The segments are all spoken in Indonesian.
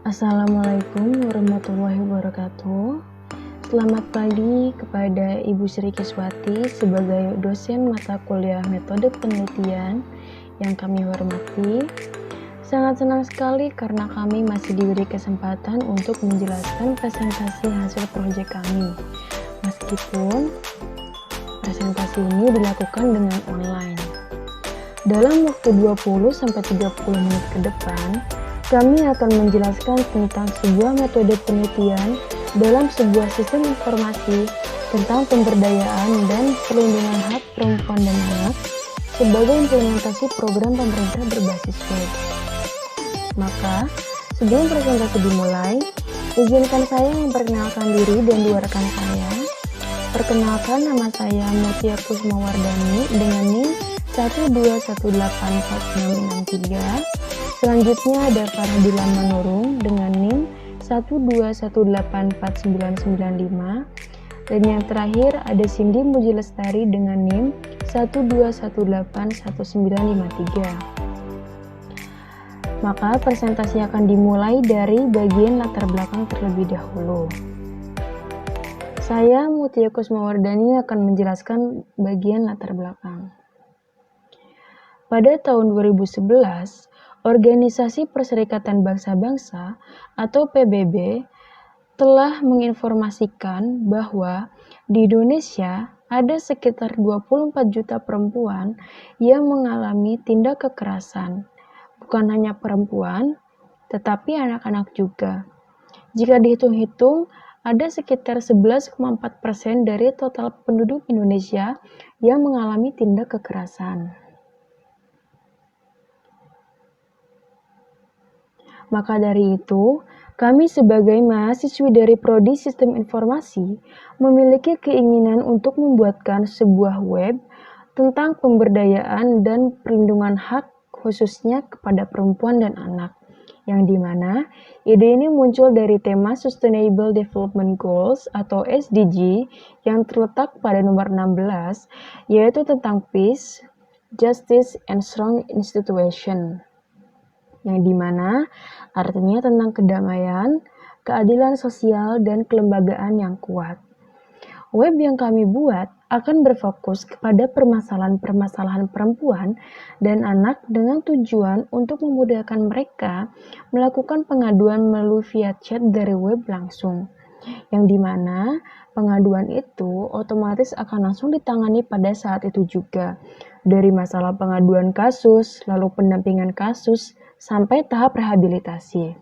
Assalamualaikum warahmatullahi wabarakatuh. Selamat pagi kepada Ibu Sri Kiswati sebagai dosen mata kuliah metode penelitian yang kami hormati. Sangat senang sekali karena kami masih diberi kesempatan untuk menjelaskan presentasi hasil proyek kami. Meskipun presentasi ini dilakukan dengan online. Dalam waktu 20-30 menit ke depan, kami akan menjelaskan tentang sebuah metode penelitian dalam sebuah sistem informasi tentang pemberdayaan dan perlindungan hak perempuan dan anak sebagai implementasi program pemerintah berbasis web. Maka, sebelum presentasi dimulai, izinkan saya memperkenalkan diri dan dua rekan saya. Perkenalkan, nama saya Mutia Kusmawardani dengan NIM 121846663. Selanjutnya ada Farhadila Manurung dengan NIM 121849995. Dan yang terakhir ada Cindy Muji Lestari dengan NIM 121811953. Maka presentasi akan dimulai dari bagian latar belakang terlebih dahulu. Saya Mutia Kusmawardani akan menjelaskan bagian latar belakang. Pada tahun 2011, Organisasi Perserikatan Bangsa-Bangsa atau PBB telah menginformasikan bahwa di Indonesia ada sekitar 24 juta perempuan yang mengalami tindak kekerasan. Bukan hanya perempuan, tetapi anak-anak juga. Jika dihitung-hitung, ada sekitar 11,4% dari total penduduk Indonesia yang mengalami tindak kekerasan. Maka dari itu, kami sebagai mahasiswi dari Prodi Sistem Informasi memiliki keinginan untuk membuatkan sebuah web tentang pemberdayaan dan perlindungan hak khususnya kepada perempuan dan anak, yang dimana ide ini muncul dari tema Sustainable Development Goals atau SDG yang terletak pada nomor 16, yaitu tentang peace, justice, and strong institution, yang dimana artinya tentang kedamaian, keadilan sosial, dan kelembagaan yang kuat. Web yang kami buat akan berfokus kepada permasalahan-permasalahan perempuan dan anak dengan tujuan untuk memudahkan mereka melakukan pengaduan melalui via chat dari web langsung, yang dimana pengaduan itu otomatis akan langsung ditangani pada saat itu juga, dari masalah pengaduan kasus, lalu pendampingan kasus, sampai tahap rehabilitasi.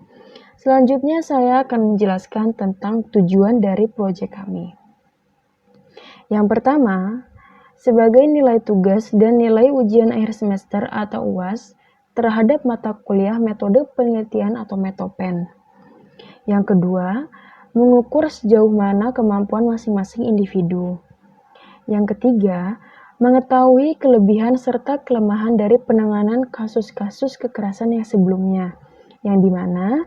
Selanjutnya saya akan menjelaskan tentang tujuan dari proyek kami. Yang pertama, sebagai nilai tugas dan nilai ujian akhir semester atau UAS terhadap mata kuliah metode penelitian atau metopen. Yang kedua, mengukur sejauh mana kemampuan masing-masing individu. Yang ketiga, mengetahui kelebihan serta kelemahan dari penanganan kasus-kasus kekerasan yang sebelumnya, yang dimana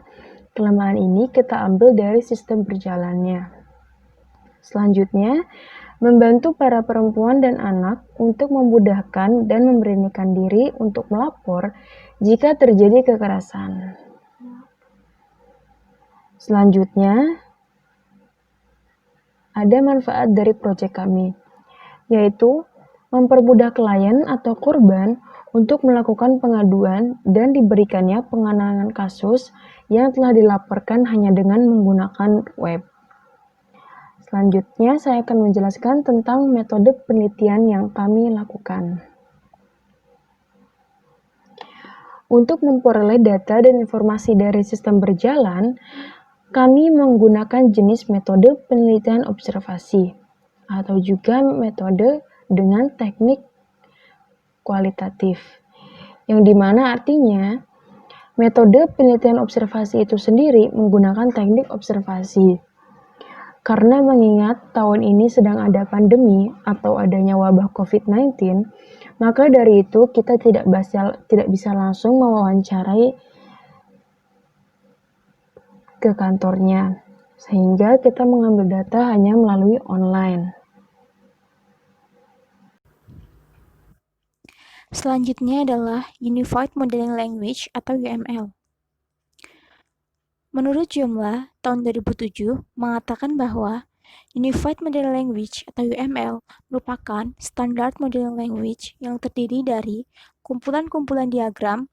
kelemahan ini kita ambil dari sistem berjalannya. Selanjutnya, membantu para perempuan dan anak untuk memudahkan dan memberanikan diri untuk melapor jika terjadi kekerasan. Selanjutnya, ada manfaat dari proyek kami, yaitu mempermudah klien atau korban untuk melakukan pengaduan dan diberikannya penanganan kasus yang telah dilaporkan hanya dengan menggunakan web. Selanjutnya, saya akan menjelaskan tentang metode penelitian yang kami lakukan. Untuk memperoleh data dan informasi dari sistem berjalan, kami menggunakan jenis metode penelitian observasi, atau juga metode dengan teknik kualitatif, yang dimana artinya metode penelitian observasi itu sendiri menggunakan teknik observasi. Karena mengingat tahun ini sedang ada pandemi atau adanya wabah COVID-19, maka dari itu kita tidak bisa langsung mewawancarai ke kantornya, sehingga kita mengambil data hanya melalui online. Selanjutnya adalah Unified Modeling Language atau UML. Menurut Joomla, tahun 2007 mengatakan bahwa Unified Modeling Language atau UML merupakan standar modeling language yang terdiri dari kumpulan-kumpulan diagram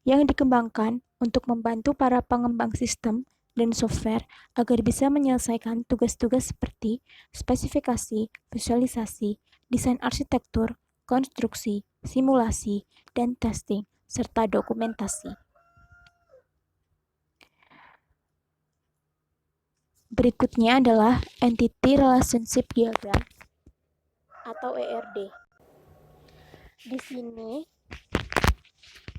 yang dikembangkan untuk membantu para pengembang sistem dan software agar bisa menyelesaikan tugas-tugas seperti spesifikasi, visualisasi, desain arsitektur, konstruksi, simulasi, dan testing, serta dokumentasi. Berikutnya adalah Entity Relationship Diagram atau ERD.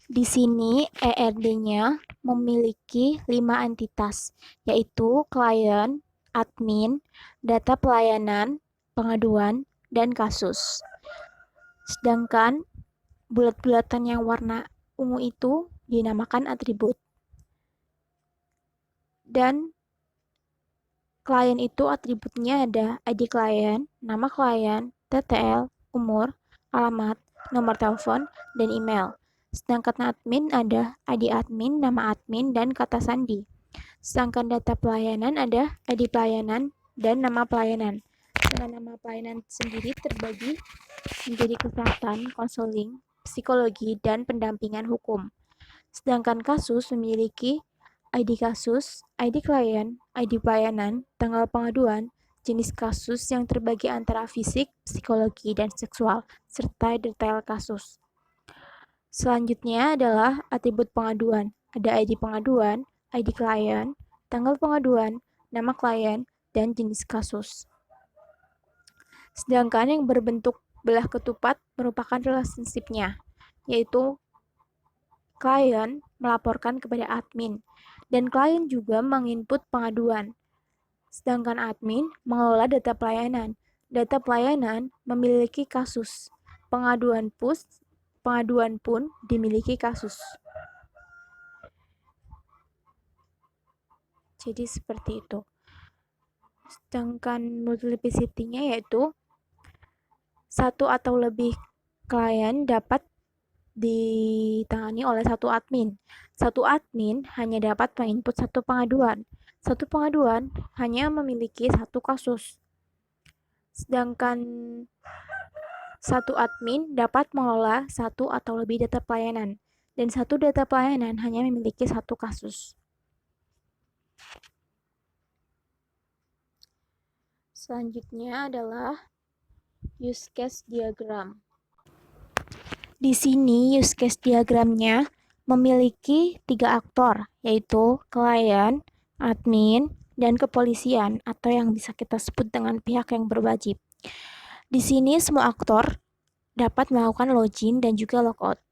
Di sini ERD-nya memiliki 5 entitas, yaitu klien, admin, data pelayanan, pengaduan, dan kasus. Sedangkan bulat-bulatan yang warna ungu itu dinamakan atribut. Dan klien itu atributnya ada ID klien, nama klien, TTL, umur, alamat, nomor telepon, dan email. Sedangkan admin ada ID admin, nama admin, dan kata sandi. Sedangkan data pelayanan ada ID pelayanan dan nama pelayanan. Dengan nama pelayanan sendiri terbagi menjadi kesehatan, konseling, psikologi, dan pendampingan hukum. Sedangkan kasus memiliki ID kasus, ID klien, ID pelayanan, tanggal pengaduan, jenis kasus yang terbagi antara fisik, psikologi, dan seksual, serta detail kasus. Selanjutnya adalah atribut pengaduan. Ada ID pengaduan, ID klien, tanggal pengaduan, nama klien, dan jenis kasus. Sedangkan yang berbentuk belah ketupat merupakan relationship-nya, yaitu klien melaporkan kepada admin, dan klien juga menginput pengaduan. Sedangkan admin mengelola data pelayanan. Data pelayanan memiliki kasus. Pengaduan pun dimiliki kasus. Jadi seperti itu. Sedangkan multiplicity-nya yaitu satu atau lebih klien dapat ditangani oleh satu admin. Satu admin hanya dapat menginput satu pengaduan. Satu pengaduan hanya memiliki satu kasus. Sedangkan satu admin dapat mengelola satu atau lebih data pelayanan. Dan satu data pelayanan hanya memiliki satu kasus. Selanjutnya adalah use case diagram. Di sini use case diagramnya memiliki 3 aktor, yaitu klien, admin, dan kepolisian atau yang bisa kita sebut dengan pihak yang berwajib. Di sini semua aktor dapat melakukan login dan juga logout.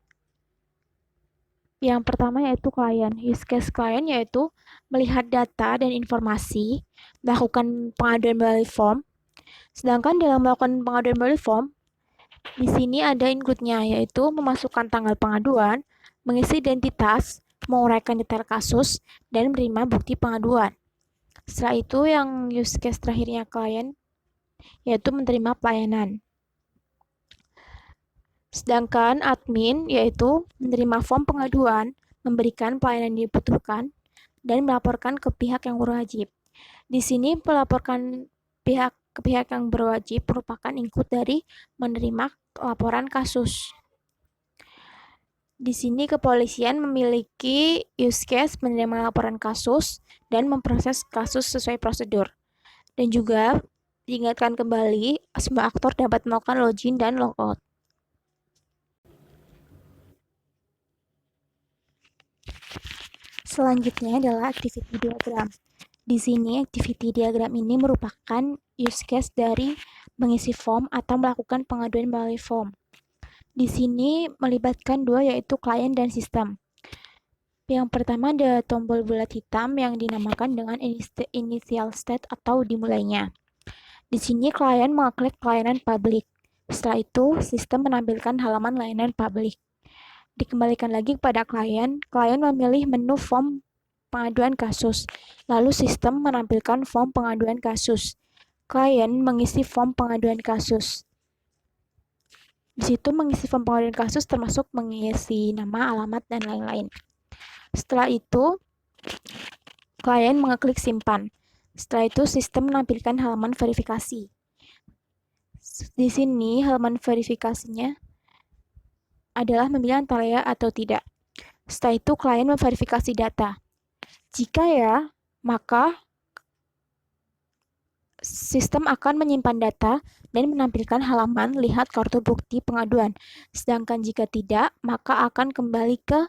Yang pertama yaitu klien. Use case klien yaitu melihat data dan informasi, melakukan pengaduan melalui form. Sedangkan dalam melakukan pengaduan melalui form, di sini ada include-nya, yaitu memasukkan tanggal pengaduan, mengisi identitas, menguraikan detail kasus, dan menerima bukti pengaduan. Setelah itu yang use case terakhirnya klien, yaitu menerima pelayanan. Sedangkan admin, yaitu menerima form pengaduan, memberikan pelayanan yang dibutuhkan, dan melaporkan ke pihak yang berwajib. Di sini melaporkan ke pihak yang berwajib merupakan include dari menerima laporan kasus. Di sini kepolisian memiliki use case menerima laporan kasus dan memproses kasus sesuai prosedur. Dan juga diingatkan kembali, semua aktor dapat melakukan login dan logout. Selanjutnya adalah activity diagram. Di sini activity diagram ini merupakan use case dari mengisi form atau melakukan pengaduan melalui form. Di sini melibatkan dua, yaitu klien dan sistem. Yang pertama ada tombol bulat hitam yang dinamakan dengan initial state atau dimulainya. Di sini klien mengklik pelayanan publik. Setelah itu, sistem menampilkan halaman layanan publik. Dikembalikan lagi kepada klien memilih menu form pengaduan kasus. Lalu sistem menampilkan form pengaduan kasus. Klien mengisi form pengaduan kasus. Di situ mengisi form pengaduan kasus termasuk mengisi nama, alamat, dan lain-lain. Setelah itu, klien mengeklik simpan. Setelah itu sistem menampilkan halaman verifikasi. Di sini halaman verifikasinya adalah memilih antara ya atau tidak. Setelah itu klien memverifikasi data. Jika ya, maka sistem akan menyimpan data dan menampilkan halaman lihat kartu bukti pengaduan. Sedangkan jika tidak, maka akan kembali ke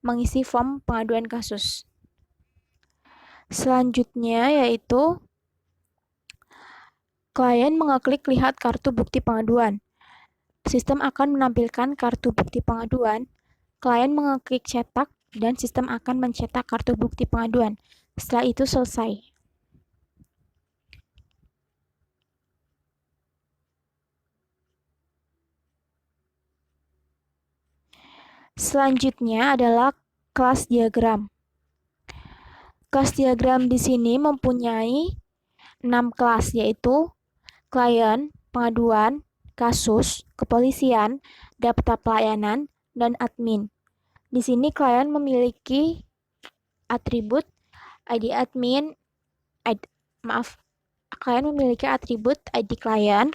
mengisi form pengaduan kasus. Selanjutnya yaitu klien mengeklik lihat kartu bukti pengaduan. Sistem akan menampilkan kartu bukti pengaduan. Klien mengeklik cetak dan sistem akan mencetak kartu bukti pengaduan. Setelah itu selesai. Selanjutnya adalah kelas diagram. Kelas diagram di sini mempunyai 6 kelas, yaitu klien, pengaduan, kasus, kepolisian, data pelayanan, dan admin. Di sini klien memiliki atribut ID admin, klien memiliki atribut ID klien,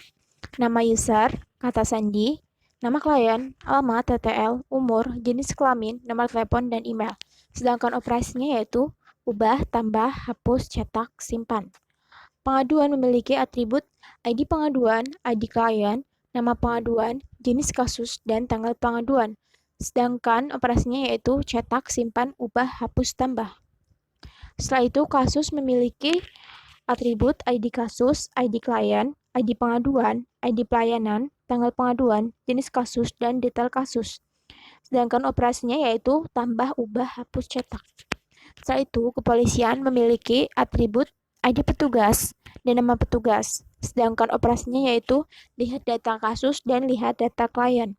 nama user, kata sandi, nama klien, alamat, TTL, umur, jenis kelamin, nomor telepon, dan email. Sedangkan operasinya yaitu ubah, tambah, hapus, cetak, simpan. Pengaduan memiliki atribut ID pengaduan, ID klien, nama pengaduan, jenis kasus, dan tanggal pengaduan. Sedangkan operasinya yaitu cetak, simpan, ubah, hapus, tambah. Setelah itu kasus memiliki atribut ID kasus, ID klien, ID pengaduan, ID pelayanan, tanggal pengaduan, jenis kasus, dan detail kasus. Sedangkan operasinya yaitu tambah, ubah, hapus, cetak. Setelah itu, kepolisian memiliki atribut ID petugas dan nama petugas. Sedangkan operasinya yaitu lihat data kasus dan lihat data klien.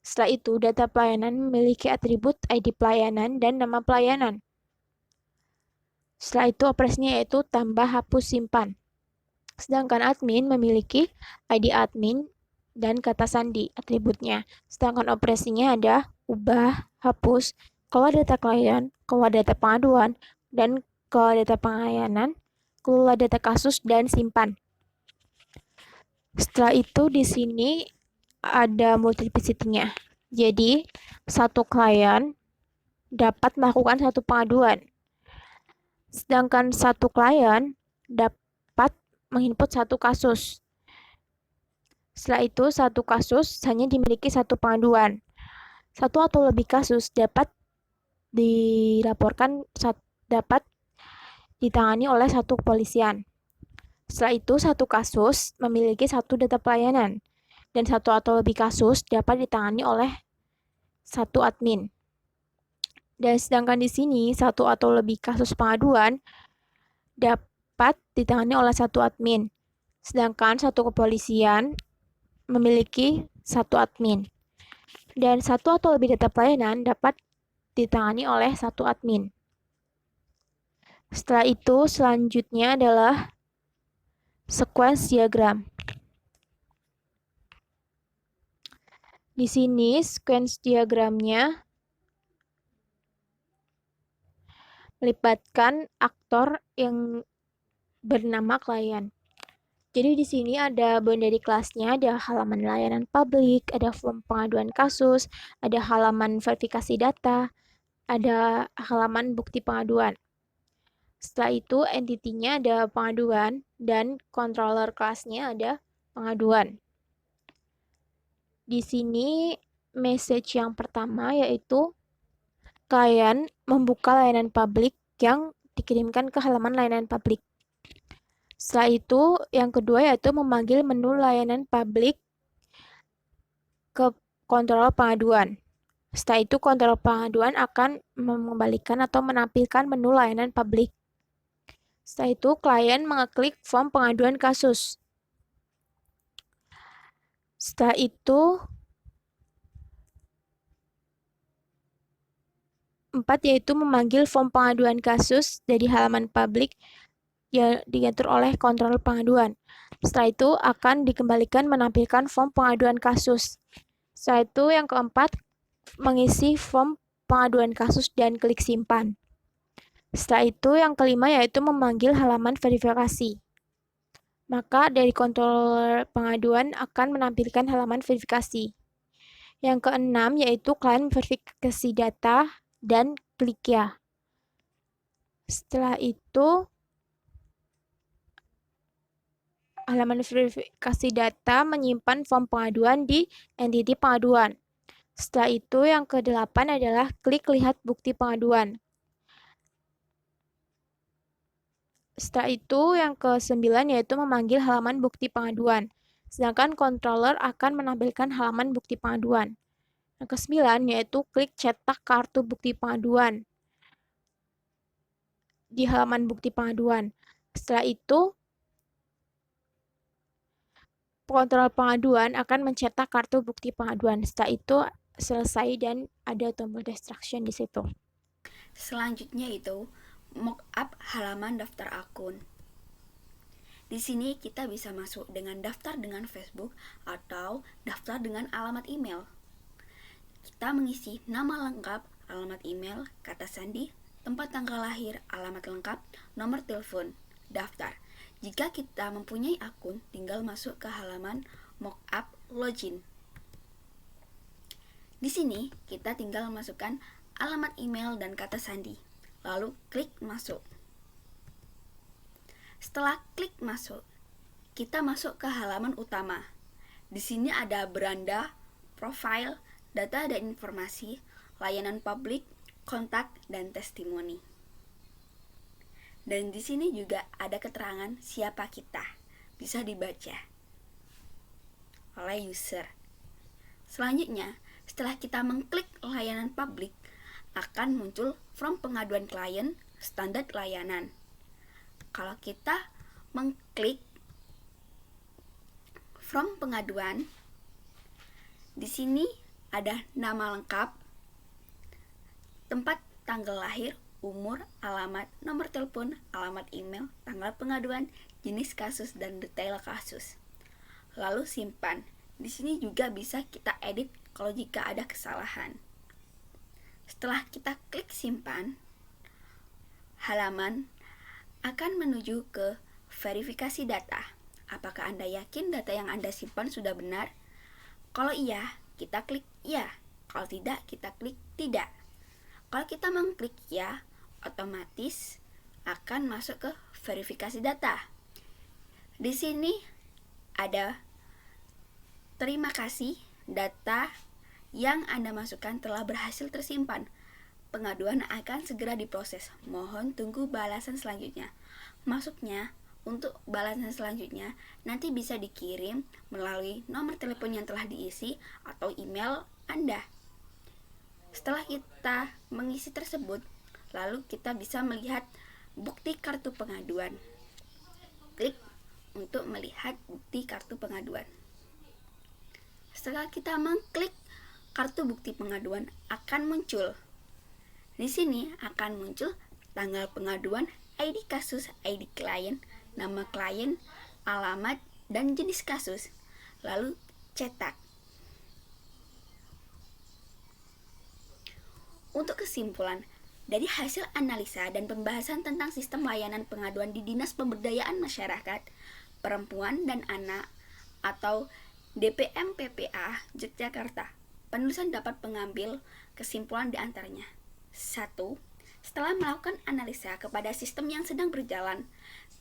Setelah itu, data pelayanan memiliki atribut ID pelayanan dan nama pelayanan. Setelah itu, operasinya yaitu tambah, hapus, simpan. Sedangkan admin memiliki ID admin dan kata sandi atributnya. Sedangkan operasinya ada ubah, hapus, keluar data klien, keluar data pengaduan, dan keluar data pelayanan, keluar data kasus, dan simpan. Setelah itu di sini ada multiplicity-nya. Jadi, satu klien dapat melakukan satu pengaduan. Sedangkan satu klien dapat menginput satu kasus. Setelah itu, satu kasus hanya dimiliki satu pengaduan. Satu atau lebih kasus dapat dilaporkan, dapat ditangani oleh satu kepolisian. Setelah itu, satu kasus memiliki satu data pelayanan, dan satu atau lebih kasus dapat ditangani oleh satu admin. Dan sedangkan di sini, satu atau lebih kasus pengaduan dapat ditangani oleh satu admin. Sedangkan satu kepolisian memiliki satu admin. Dan satu atau lebih data pelayanan dapat ditangani oleh satu admin. Setelah itu, selanjutnya adalah sequence diagram. Di sini, sequence diagramnya melibatkan aktor yang bernama klien. Jadi di sini ada boundary kelasnya, ada halaman layanan publik, ada form pengaduan kasus, ada halaman verifikasi data, ada halaman bukti pengaduan. Setelah itu entity-nya ada pengaduan dan controller kelasnya ada pengaduan. Di sini message yang pertama yaitu klien membuka layanan publik yang dikirimkan ke halaman layanan publik. Setelah itu, yang kedua yaitu memanggil menu layanan publik ke kontrol pengaduan. Setelah itu, kontrol pengaduan akan mengembalikan atau menampilkan menu layanan publik. Setelah itu, klien mengeklik form pengaduan kasus. Setelah itu, 4 yaitu memanggil form pengaduan kasus dari halaman publik yang diatur oleh kontrol pengaduan. Setelah itu akan dikembalikan menampilkan form pengaduan kasus. Setelah itu yang keempat, mengisi form pengaduan kasus dan klik simpan. Setelah itu yang kelima yaitu memanggil halaman verifikasi. Maka dari controller pengaduan akan menampilkan halaman verifikasi. Yang keenam yaitu klien verifikasi data dan klik ya. Setelah itu halaman verifikasi data menyimpan form pengaduan di entity pengaduan. Setelah itu yang kedelapan adalah klik lihat bukti pengaduan. Setelah itu yang ke-9 yaitu memanggil halaman bukti pengaduan. Sedangkan controller akan menampilkan halaman bukti pengaduan. Yang ke-9 yaitu klik cetak kartu bukti pengaduan di halaman bukti pengaduan. Setelah itu controller pengaduan akan mencetak kartu bukti pengaduan. Setelah itu selesai dan ada tombol destruction di situ. Selanjutnya itu mockup halaman daftar akun. Di sini kita bisa masuk dengan daftar dengan Facebook atau daftar dengan alamat email. Kita mengisi nama lengkap, alamat email, kata sandi, tempat tanggal lahir, alamat lengkap, nomor telepon, daftar. Jika kita mempunyai akun, tinggal masuk ke halaman mockup login. Di sini kita tinggal masukkan alamat email dan kata sandi, lalu klik masuk. Setelah klik masuk, kita masuk ke halaman utama. Di sini ada beranda, profile, data dan informasi, layanan publik, kontak, dan testimoni. Dan di sini juga ada keterangan siapa kita, bisa dibaca oleh user. Selanjutnya, setelah kita mengklik layanan publik, akan muncul form pengaduan klien, standar layanan. Kalau kita mengklik form pengaduan, di sini ada nama lengkap, tempat tanggal lahir, umur, alamat, nomor telepon, alamat email, tanggal pengaduan, jenis kasus, dan detail kasus. Lalu simpan. Di sini juga bisa kita edit kalau jika ada kesalahan. Setelah kita klik simpan, halaman akan menuju ke verifikasi data. Apakah Anda yakin data yang Anda simpan sudah benar? Kalau iya, kita klik ya. Kalau tidak, kita klik tidak. Kalau kita mengklik ya, otomatis akan masuk ke verifikasi data. Di sini ada terima kasih, data yang Anda masukkan telah berhasil tersimpan. Pengaduan akan segera diproses. Mohon tunggu balasan selanjutnya. Maksudnya, untuk balasan selanjutnya nanti bisa dikirim melalui nomor telepon yang telah diisi atau email Anda. Setelah kita mengisi tersebut, lalu kita bisa melihat bukti kartu pengaduan. Klik untuk melihat bukti kartu pengaduan. Setelah kita mengklik kartu bukti pengaduan akan muncul. Di sini akan muncul tanggal pengaduan, ID kasus, ID klien, nama klien, alamat, dan jenis kasus. Lalu cetak. Untuk kesimpulan, dari hasil analisa dan pembahasan tentang sistem layanan pengaduan di Dinas Pemberdayaan Masyarakat, Perempuan dan Anak atau DPM PPA Yogyakarta, penulisan dapat mengambil kesimpulan di antaranya. 1. Setelah melakukan analisa kepada sistem yang sedang berjalan,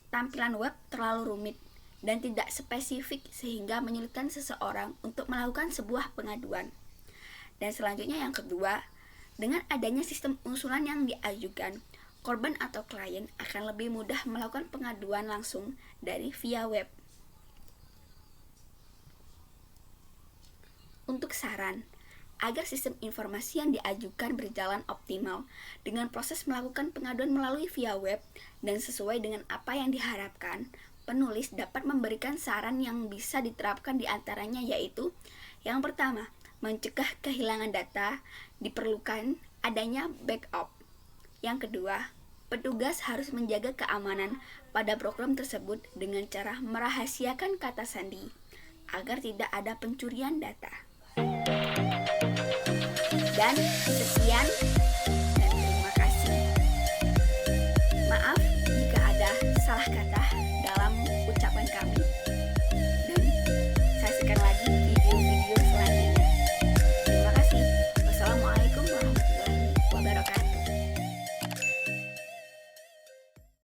tampilan web terlalu rumit dan tidak spesifik sehingga menyulitkan seseorang untuk melakukan sebuah pengaduan. Dan selanjutnya yang kedua, dengan adanya sistem usulan yang diajukan, korban atau klien akan lebih mudah melakukan pengaduan langsung dari via web. Untuk saran, agar sistem informasi yang diajukan berjalan optimal dengan proses melakukan pengaduan melalui via web dan sesuai dengan apa yang diharapkan, penulis dapat memberikan saran yang bisa diterapkan di antaranya yaitu: yang pertama, mencegah kehilangan data, diperlukan adanya backup. Yang kedua, petugas harus menjaga keamanan pada program tersebut dengan cara merahasiakan kata sandi agar tidak ada pencurian data. Dan sekian